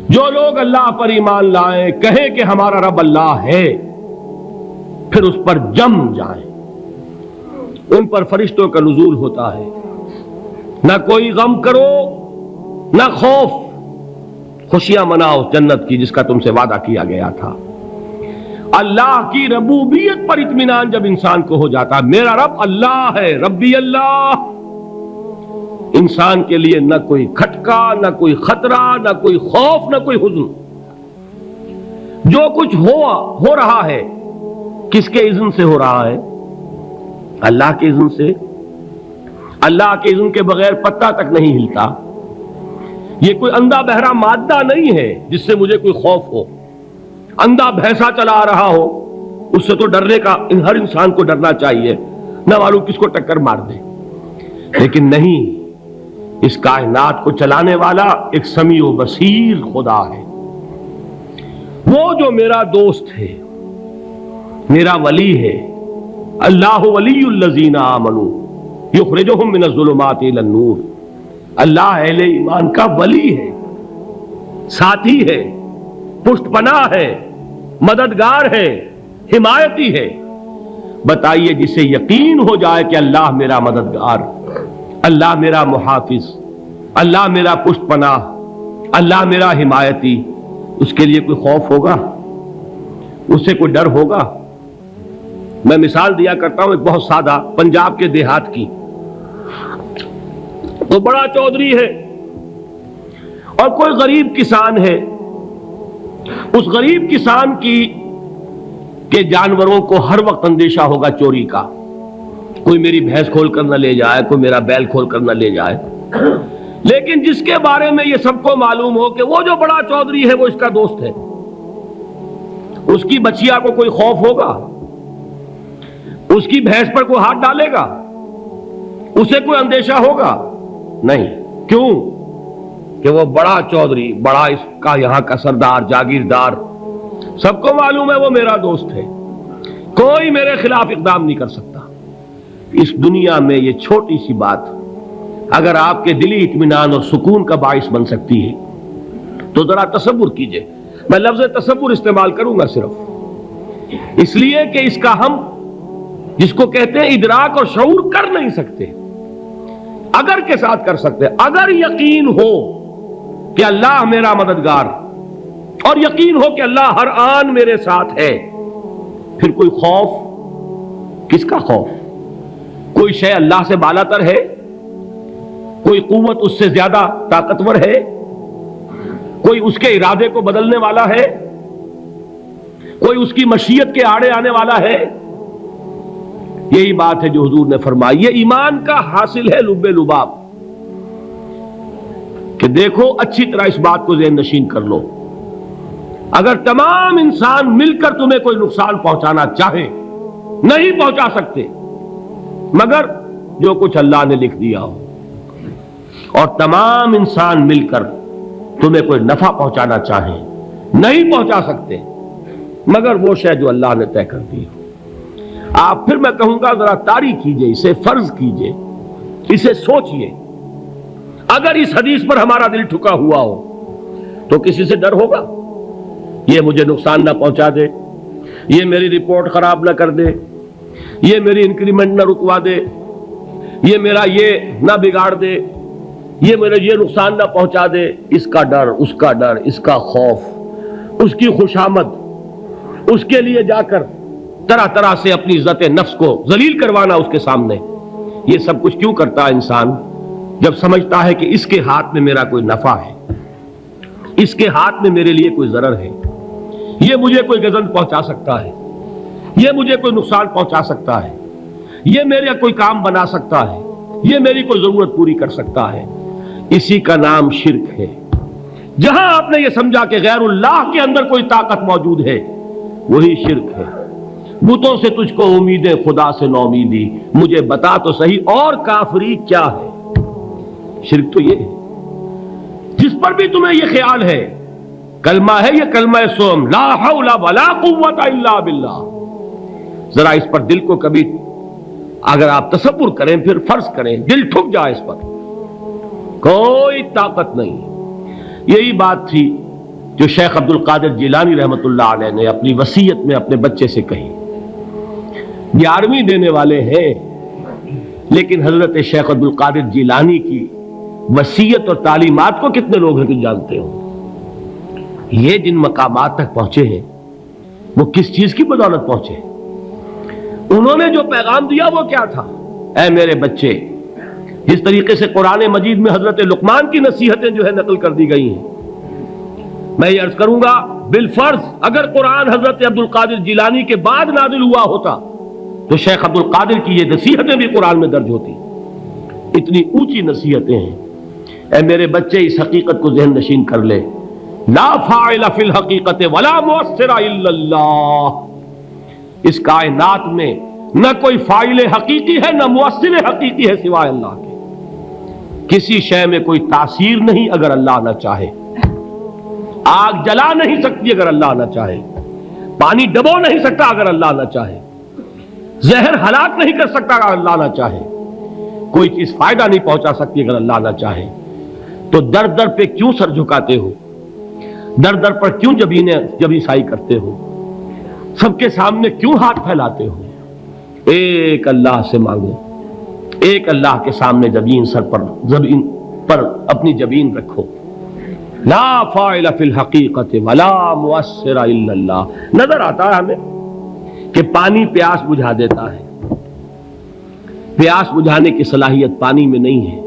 جو لوگ اللہ پر ایمان لائیں، کہیں کہ ہمارا رب اللہ ہے، پھر اس پر جم جائیں، ان پر فرشتوں کا نزول ہوتا ہے، نہ کوئی غم کرو نہ خوف، خوشیاں مناؤ جنت کی جس کا تم سے وعدہ کیا گیا تھا۔ اللہ کی ربوبیت پر اطمینان جب انسان کو ہو جاتا، میرا رب اللہ ہے، ربی اللہ، انسان کے لیے نہ کوئی کھٹکا، نہ کوئی خطرہ، نہ کوئی خوف، نہ کوئی حزن۔ جو کچھ ہو رہا ہے کس کے اذن سے ہو رہا ہے؟ اللہ کے اذن سے۔ اللہ کے اذن کے بغیر پتہ تک نہیں ہلتا۔ یہ کوئی اندھا بہرا مادہ نہیں ہے جس سے مجھے کوئی خوف ہو۔ اندھا بھینسا چلا آ رہا ہو اس سے تو ڈرنے کا ہر انسان کو ڈرنا چاہیے، نہ معلوم کس کو ٹکر مار دے، لیکن نہیں، اس کائنات کو چلانے والا ایک سمیع و بصیر خدا ہے، وہ جو میرا دوست ہے، میرا ولی ہے۔ اللہ ولی الذین آمنوا یخرجہم من الظلمات الی النور۔ اللہ اہل ایمان کا ولی ہے، ساتھی ہے، پشت پناہ ہے، مددگار ہے، حمایتی ہے۔ بتائیے جسے یقین ہو جائے کہ اللہ میرا مددگار، اللہ میرا محافظ، اللہ میرا پشت پناہ، اللہ میرا حمایتی، اس کے لیے کوئی خوف ہوگا؟ اس سے کوئی ڈر ہوگا؟ میں مثال دیا کرتا ہوں ایک بہت سادہ، پنجاب کے دیہات کی۔ تو بڑا چودھری ہے اور کوئی غریب کسان ہے۔ اس غریب کسان کے جانوروں کو ہر وقت اندیشہ ہوگا چوری کا، کوئی میری بھینس کھول کر نہ لے جائے، کوئی میرا بیل کھول کر نہ لے جائے۔ لیکن جس کے بارے میں یہ سب کو معلوم ہو کہ وہ جو بڑا چودھری ہے وہ اس کا دوست ہے، اس کی بچیا کو کوئی خوف ہوگا؟ اس کی بھینس پر کوئی ہاتھ ڈالے گا؟ اسے کوئی اندیشہ ہوگا؟ نہیں۔ کیوں؟ کہ وہ بڑا چودھری، بڑا اس کا یہاں کا سردار، جاگیردار، سب کو معلوم ہے وہ میرا دوست ہے، کوئی میرے خلاف اقدام نہیں کر سکتا۔ اس دنیا میں یہ چھوٹی سی بات اگر آپ کے دلی اطمینان اور سکون کا باعث بن سکتی ہے تو ذرا تصور کیجئے۔ میں لفظ تصور استعمال کروں گا صرف اس لیے کہ اس کا ہم جس کو کہتے ہیں ادراک اور شعور کر نہیں سکتے، اگر کے ساتھ کر سکتے۔ اگر یقین ہو کہ اللہ میرا مددگار اور یقین ہو کہ اللہ ہر آن میرے ساتھ ہے، پھر کوئی خوف، کس کا خوف؟ کوئی شے اللہ سے بالا تر ہے؟ کوئی قوت اس سے زیادہ طاقتور ہے؟ کوئی اس کے ارادے کو بدلنے والا ہے؟ کوئی اس کی مشیت کے آڑے آنے والا ہے؟ یہی بات ہے جو حضور نے فرمائی، یہ ایمان کا حاصل ہے لب لباب، کہ دیکھو اچھی طرح اس بات کو ذہن نشین کر لو، اگر تمام انسان مل کر تمہیں کوئی نقصان پہنچانا چاہے نہیں پہنچا سکتے، مگر جو کچھ اللہ نے لکھ دیا ہو، اور تمام انسان مل کر تمہیں کوئی نفع پہنچانا چاہیں نہیں پہنچا سکتے، مگر وہ شے جو اللہ نے طے کر دی ہو۔ آپ پھر میں کہوں گا ذرا طاری کیجئے، اسے فرض کیجئے، اسے سوچئے، اگر اس حدیث پر ہمارا دل ٹھکا ہوا ہو تو کسی سے ڈر ہوگا؟ یہ مجھے نقصان نہ پہنچا دے، یہ میری رپورٹ خراب نہ کر دے، یہ میری انکریمنٹ نہ رکوا دے، یہ میرا یہ نہ بگاڑ دے، یہ میرا یہ نقصان نہ پہنچا دے۔ اس کا ڈر، اس کا ڈر، اس کا خوف، اس کی خوشامد، اس کے لیے جا کر طرح طرح سے اپنی عزت نفس کو ذلیل کروانا اس کے سامنے، یہ سب کچھ کیوں کرتا ہے انسان؟ جب سمجھتا ہے کہ اس کے ہاتھ میں میرا کوئی نفع ہے، اس کے ہاتھ میں میرے لیے کوئی ضرر ہے، یہ مجھے کوئی گزن پہنچا سکتا ہے، یہ مجھے کوئی نقصان پہنچا سکتا ہے، یہ میرا کوئی کام بنا سکتا ہے، یہ میری کوئی ضرورت پوری کر سکتا ہے، اسی کا نام شرک ہے۔ جہاں آپ نے یہ سمجھا کہ غیر اللہ کے اندر کوئی طاقت موجود ہے، وہی شرک ہے۔ بتوں سے تجھ کو امید ہے، خدا سے نومیدی، مجھے بتا تو صحیح اور کافری کیا ہے؟ شرک تو یہ ہے۔ جس پر بھی تمہیں یہ خیال ہے، کلمہ ہے یہ کلمہ سوم، لا حول ولا قوت الا باللہ، ذرا اس پر دل کو کبھی اگر آپ تصور کریں، پھر فرض کریں، دل ٹھک جائے اس پر، کوئی طاقت نہیں۔ یہی بات تھی جو شیخ عبد القادر جیلانی رحمۃ اللہ علیہ نے اپنی وصیت میں اپنے بچے سے کہی. 11ویں دینے والے ہیں، لیکن حضرت شیخ عبد القادر جیلانی کی وصیت اور تعلیمات کو کتنے لوگ ہیں کہ جانتے ہو؟ یہ جن مقامات تک پہنچے ہیں وہ کس چیز کی بدولت پہنچے؟ انہوں نے جو پیغام دیا وہ کیا تھا؟ اے میرے بچے، جس طریقے سے قرآن مجید میں حضرت لقمان کی نصیحتیں جو ہے نقل کر دی گئی ہیں، میں یہ عرض کروں گا بالفرض اگر قرآن حضرت عبد القادر جیلانی کے بعد نازل ہوا ہوتا تو شیخ عبد القادر کی یہ نصیحتیں بھی قرآن میں درج ہوتی. اتنی اونچی نصیحتیں ہیں. اے میرے بچے، اس حقیقت کو ذہن نشین کر لے، لا فاعل فی الحقیقت ولا مؤثر الا اللہ. اس کائنات میں نہ کوئی فاعل حقیقی ہے نہ مؤثر حقیقی ہے سوائے اللہ کے. کسی شے میں کوئی تاثیر نہیں اگر اللہ نہ چاہے. آگ جلا نہیں سکتی اگر اللہ نہ چاہے. پانی ڈبو نہیں سکتا اگر اللہ نہ چاہے. زہر ہلاک نہیں کر سکتا اگر اللہ نہ چاہے. کوئی چیز فائدہ نہیں پہنچا سکتی اگر اللہ نہ چاہے. تو در در پہ کیوں سر جھکاتے ہو؟ در در پر کیوں جبیں سائی کرتے ہو؟ سب کے سامنے کیوں ہاتھ پھیلاتے ہو؟ ایک اللہ سے مانگو، ایک اللہ کے سامنے زبین پر اپنی جبین رکھو. لا فاعل فی الحقیقت ولا مؤثر الا اللہ. نظر آتا ہے ہمیں کہ پانی پیاس بجھا دیتا ہے. پیاس بجھانے کی صلاحیت پانی میں نہیں ہے،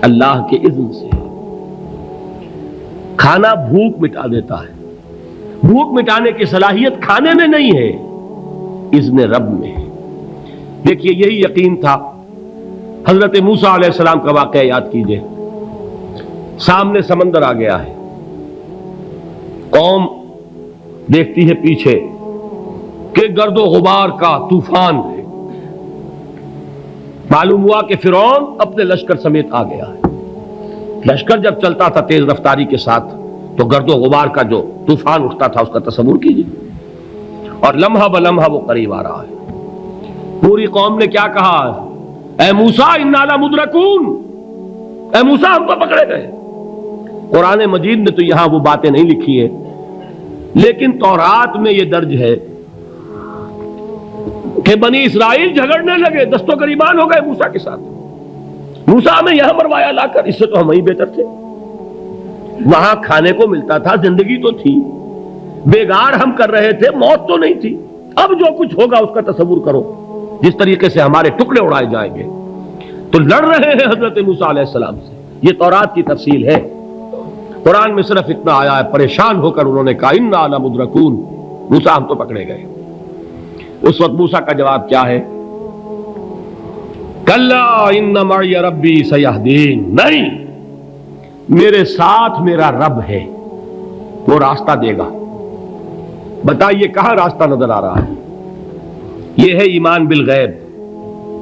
اللہ کے اذن سے. کھانا بھوک مٹا دیتا ہے. بھوک مٹانے کی صلاحیت کھانے میں نہیں ہے، اذن رب میں ہے. دیکھیے یہی یقین تھا. حضرت موسیٰ علیہ السلام کا واقعہ یاد کیجئے. سامنے سمندر آ گیا ہے، قوم دیکھتی ہے پیچھے کہ گرد و غبار کا طوفان ہے. معلوم ہوا کہ فرعون اپنے لشکر سمیت آ گیا ہے. لشکر جب چلتا تھا تیز رفتاری کے ساتھ تو گرد و غبار کا جو طوفان اٹھتا تھا اس کا تصور کیجیے. اور لمحہ بلمحہ وہ قریب آ رہا ہے. پوری قوم نے کیا کہا؟ اے موسیٰ انا لمدرکون، اے موسیٰ ہم تو پکڑے گئے. قرآن مجید نے تو یہاں وہ باتیں نہیں لکھی ہیں، لیکن تورات میں یہ درج ہے کہ بنی اسرائیل جھگڑنے لگے، دست و گریبان ہو گئے موسیٰ کے ساتھ. موسیٰ ہمیں یہاں مروایا لا کر، اس سے تو ہم ہی بہتر تھے. وہاں کھانے کو ملتا تھا، زندگی تو تھی، بیگار ہم کر رہے تھے، موت تو نہیں تھی. اب جو کچھ ہوگا اس کا تصور کرو، جس طریقے سے ہمارے ٹکڑے اڑائے جائیں گے. تو لڑ رہے ہیں حضرت موسیٰ علیہ السلام سے. یہ تورات کی تفصیل ہے. قرآن میں صرف اتنا آیا ہے، پریشان ہو کر انہوں نے کہا انا لمدرکون، موسیٰ ہم تو پکڑے گئے. اس وقت موسیٰ کا جواب کیا ہے؟ کلا ان معی ربی سیہدین. نہیں، میرے ساتھ میرا رب ہے، وہ راستہ دے گا. بتائیے کہاں راستہ نظر آ رہا ہے؟ یہ ہے ایمان بالغیب.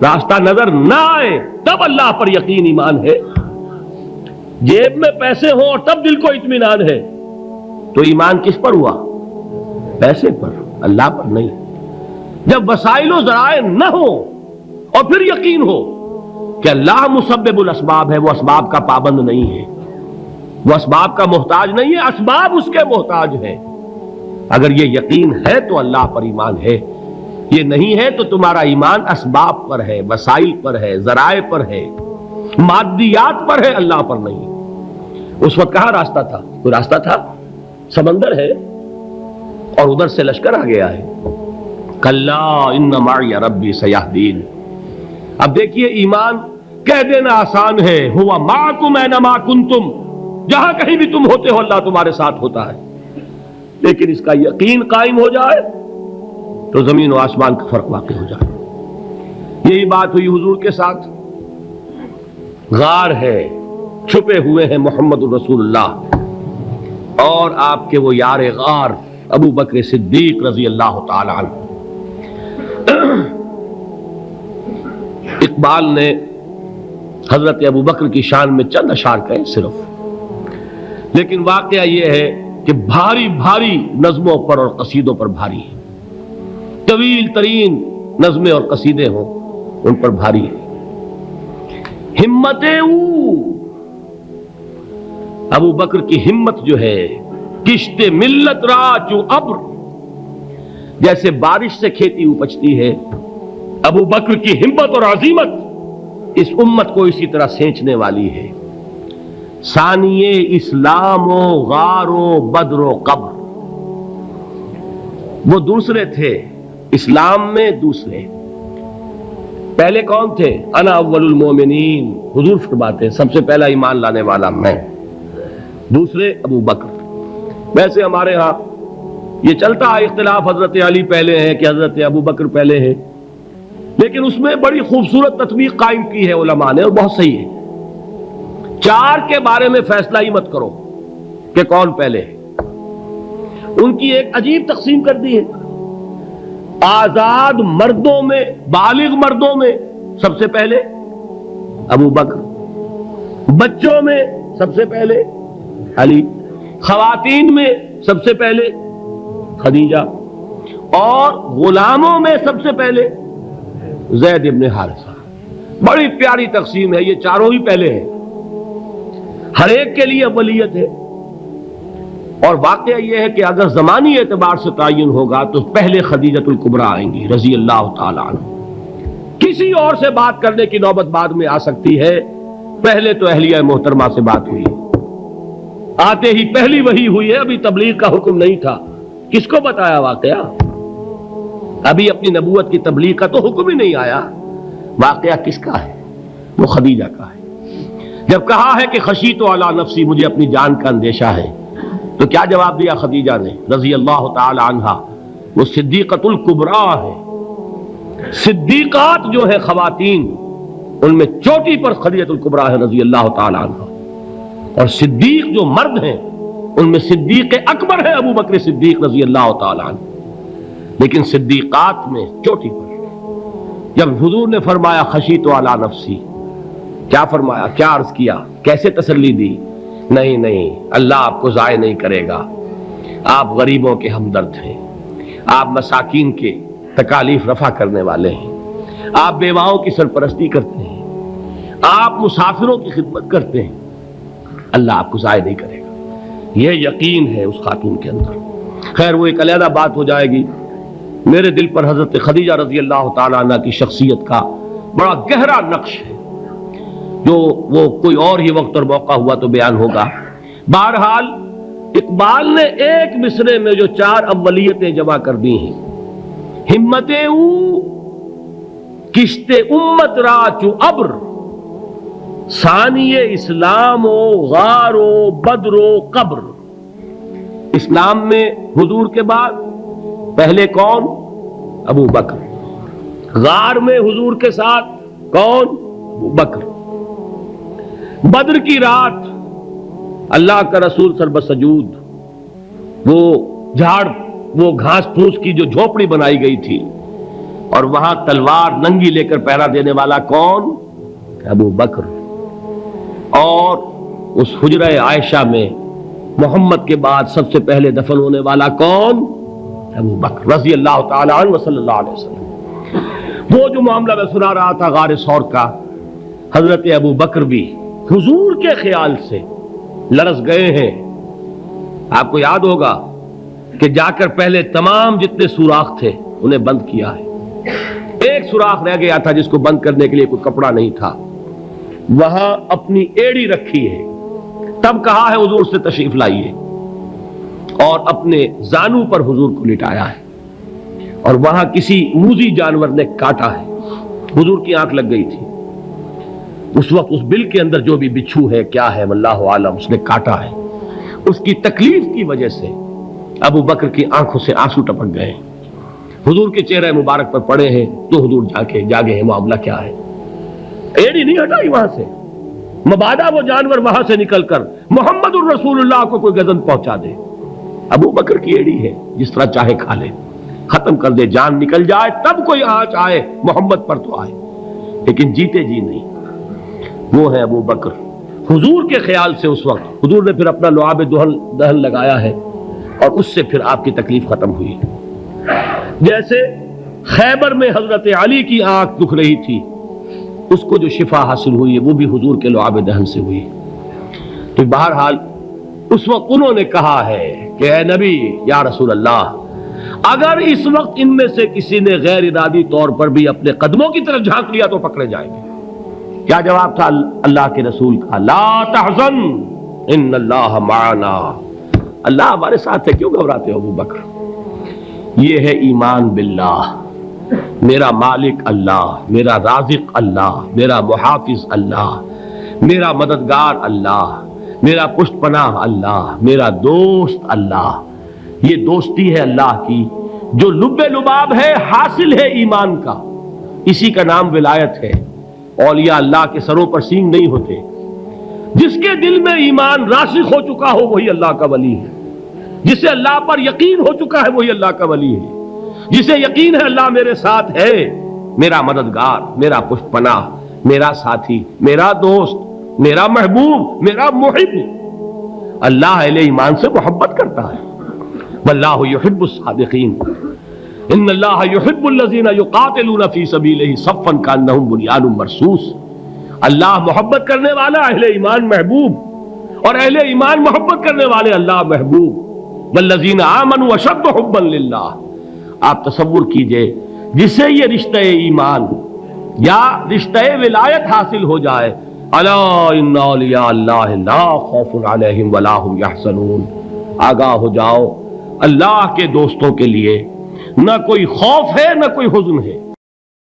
راستہ نظر نہ آئے تب اللہ پر یقین ایمان ہے. جیب میں پیسے ہوں اور تب دل کو اطمینان ہے تو ایمان کس پر ہوا؟ پیسے پر، اللہ پر نہیں. جب وسائل و ذرائع نہ ہو اور پھر یقین ہو کہ اللہ مسبب الاسباب ہے، وہ اسباب کا پابند نہیں ہے، وہ اسباب کا محتاج نہیں ہے، اسباب اس کے محتاج ہے. اگر یہ یقین ہے تو اللہ پر ایمان ہے. یہ نہیں ہے تو تمہارا ایمان اسباب پر ہے، وسائل پر ہے، ذرائع پر ہے، مادیات پر ہے، اللہ پر نہیں. اس وقت کہاں راستہ تھا؟ کوئی راستہ تھا؟ سمندر ہے اور ادھر سے لشکر آ گیا ہے. کلا ان معی ربی سیہدین. اب دیکھیے ایمان کہہ دینا آسان ہے، ہوا معکم اینما کنتم، جہاں کہیں بھی تم ہوتے ہو اللہ تمہارے ساتھ ہوتا ہے. لیکن اس کا یقین قائم ہو جائے تو زمین و آسمان کا فرق واقع ہو جائے. یہی بات ہوئی حضور کے ساتھ. غار ہے، چھپے ہوئے ہیں محمد الرسول اللہ اور آپ کے وہ یار غار ابو بکر صدیق رضی اللہ تعالی عنہ. اقبال نے حضرت ابو بکر کی شان میں چند اشعار کہے صرف، لیکن واقعہ یہ ہے کہ بھاری بھاری نظموں پر اور قصیدوں پر بھاری ہے. طویل ترین نظمیں اور قصیدے ہوں ان پر بھاری ہے. ہمت ابو بکر کی ہمت جو ہے کشت ملت را چو ابر، جیسے بارش سے کھیتی اپجتی ہے، ابو بکر کی ہمت اور عزیمت اس امت کو اسی طرح سینچنے والی ہے۔ ثانیے اسلام و غار و بدر و قبر، وہ دوسرے تھے اسلام میں، دوسرے پہلے کون تھے؟ انا اول المومنین، حضور فرماتے ہیں سب سے پہلا ایمان لانے والا میں، دوسرے ابو بکر۔ ویسے ہمارے ہاں یہ چلتا ہے اختلاف، حضرت علی پہلے ہیں کہ حضرت ابو بکر پہلے ہیں، لیکن اس میں بڑی خوبصورت تطبیق قائم کی ہے علماء نے، اور بہت صحیح ہے۔ چار کے بارے میں فیصلہ ہی مت کرو کہ کون پہلے ہے، ان کی ایک عجیب تقسیم کر دی ہے۔ آزاد مردوں میں، بالغ مردوں میں سب سے پہلے ابو بکر، بچوں میں سب سے پہلے علی، خواتین میں سب سے پہلے خدیجہ، اور غلاموں میں سب سے پہلے زید ابن حارثہ۔ بڑی پیاری تقسیم ہے، یہ چاروں ہی پہلے ہیں، ہر ایک کے لیے اولیت ہے۔ اور واقعہ یہ ہے کہ اگر زمانی اعتبار سے تعین ہوگا تو پہلے خدیجۃ الکبریٰ آئیں گی رضی اللہ تعالی عنہ، کسی اور سے بات کرنے کی نوبت بعد میں آ سکتی ہے، پہلے تو اہلیہ محترمہ سے بات ہوئی، آتے ہی پہلی وحی ہوئی ہے، ابھی تبلیغ کا حکم نہیں تھا، کس کو بتایا واقعہ؟ ابھی اپنی نبوت کی تبلیغ کا تو حکم ہی نہیں آیا، واقعہ کس کا ہے؟ وہ خدیجہ کا ہے۔ جب کہا ہے کہ خشیت علی نفسی، مجھے اپنی جان کا اندیشہ ہے، تو کیا جواب دیا خدیجہ نے رضی اللہ تعالی عنہا؟ وہ صدیقۃ الکبریٰ ہے، صدیقات جو ہے خواتین ان میں چوٹی پر خدیجۃ الکبریٰ ہے رضی اللہ تعالی عنہا، اور صدیق جو مرد ہیں ان میں صدیق اکبر ہے ابو بکر صدیق رضی اللہ تعالی عنہ، لیکن صدیقات میں چوٹی پر۔ جب حضور نے فرمایا خشیت علی نفسی، کیا فرمایا، کیا عرض کیا، کیسے تسلی دی؟ نہیں نہیں، اللہ آپ کو ضائع نہیں کرے گا، آپ غریبوں کے ہمدرد ہیں، آپ مساکین کے تکالیف رفع کرنے والے ہیں، آپ بیواؤں کی سرپرستی کرتے ہیں، آپ مسافروں کی خدمت کرتے ہیں، اللہ آپ کو ضائع نہیں کرے گا۔ یہ یقین ہے اس خاتون کے اندر۔ خیر وہ ایک علیحدہ بات ہو جائے گی۔ میرے دل پر حضرت خدیجہ رضی اللہ تعالیٰ عنہ کی شخصیت کا بڑا گہرا نقش ہے، جو وہ کوئی اور ہی وقت اور موقع ہوا تو بیان ہوگا۔ بہرحال اقبال نے ایک مصرے میں جو چار اولیتیں جمع کر دی ہیں، ہمتیں او کشت امت را چو ابر، ثانی اسلام و غار و بدر و قبر۔ اسلام میں حضور کے بعد پہلے کون؟ ابو بکر۔ غار میں حضور کے ساتھ کون؟ ابو بکر۔ بدر کی رات اللہ کا رسول سر بسجود، وہ جھاڑ، وہ گھاس پھوس کی جو جھوپڑی بنائی گئی تھی، اور وہاں تلوار ننگی لے کر پہرا دینے والا کون؟ ابو بکر۔ اور اس حجرہ عائشہ میں محمد کے بعد سب سے پہلے دفن ہونے والا کون؟ ابو بکر رضی اللہ تعالی عنہ وصلی اللہ علیہ وسلم۔ وہ جو معاملہ میں سنا رہا تھا غار ثور کا، حضرت ابو بکر بھی حضور کے خیال سے لرز گئے ہیں۔ آپ کو یاد ہوگا کہ جا کر پہلے تمام جتنے سوراخ تھے انہیں بند کیا ہے، ایک سوراخ رہ گیا تھا جس کو بند کرنے کے لیے کوئی کپڑا نہیں تھا، وہاں اپنی ایڑی رکھی ہے، تب کہا ہے حضور سے تشریف لائیے، اور اپنے زانو پر حضور کو لٹایا ہے، اور وہاں کسی موذی جانور نے کاٹا ہے، حضور کی آنکھ لگ گئی تھی، اس وقت اس بل کے اندر جو بھی بچھو ہے کیا ہے واللہ عالم، اس نے کاٹا ہے، اس کی تکلیف کی وجہ سے ابو بکر کی آنکھوں سے آنسو ٹپک گئے، حضور کے چہرے مبارک پر پڑے ہیں، تو حضور جاگے ہیں، معاملہ کیا ہے؟ ایڑی نہیں ہٹائی وہاں سے، مبادا وہ جانور وہاں سے نکل کر محمد الرسول اللہ کو کوئی گزن پہنچا دے، ابو بکر کی ایڑی ہے، جس طرح چاہے کھا لے، ختم کر دے، جان نکل جائے تب کوئی آنچ آئے، محمد پر تو آئے، لیکن جیتے جی نہیں۔ وہ ہے ابو بکر حضور کے خیال سے۔ اس وقت حضور نے پھر اپنا لعاب دہن لگایا ہے، اور اس سے پھر آپ کی تکلیف ختم ہوئی۔ جیسے خیبر میں حضرت علی کی آنکھ دکھ رہی تھی، اس کو جو شفا حاصل ہوئی ہے وہ بھی حضور کے لعاب دہن سے ہوئی۔ تو بہرحال اس وقت انہوں نے کہا ہے کہ اے نبی یا رسول اللہ، اگر اس وقت ان میں سے کسی نے غیر ارادی طور پر بھی اپنے قدموں کی طرف جھانک لیا تو پکڑے جائیں گے۔ کیا جواب تھا اللہ کے رسول کا؟ لا تحزن ان اللہ معنا، اللہ ہمارے ساتھ ہے، کیوں گھبراتے ہو ابو بکر؟ یہ ہے ایمان باللہ، میرا مالک اللہ، میرا رازق اللہ، میرا محافظ اللہ، میرا مددگار اللہ، میرا پشت پناہ اللہ، میرا دوست اللہ۔ یہ دوستی ہے اللہ کی جو لب لباب ہے، حاصل ہے ایمان کا، اسی کا نام ولایت ہے۔ اولیاء اللہ کے سروں پر سینگ نہیں ہوتے، جس کے دل میں ایمان راسخ ہو چکا ہو وہی اللہ کا ولی ہے، جسے اللہ پر یقین ہو چکا ہے وہی اللہ کا ولی ہے، جسے یقین ہے اللہ میرے ساتھ ہے، میرا مددگار، میرا پشت پناہ، میرا ساتھی، میرا دوست، میرا محبوب، میرا محب۔ اللہ اہل ایمان سے محبت کرتا ہے۔ واللہ یحب الصادقین، ان اللہ یحب الذین یقاتلون فی سبیلہ صفا کانہم بنیان مرصوص۔ اللہ محبت کرنے والا، اہل ایمان محبوب، اور اہل ایمان محبت کرنے والے اللہ محبوب۔ والذین آمنوا اشد حبا للہ۔ آپ تصور کیجئے جسے یہ رشتہ ایمان یا رشتہ ولایت حاصل ہو جائے، الا ان اولیاء اللہ لا خوف علیہم ولا هم یحزنون، آگاہ ہو جاؤ، اللہ کے دوستوں کے لیے نہ کوئی خوف ہے نہ کوئی حزن ہے۔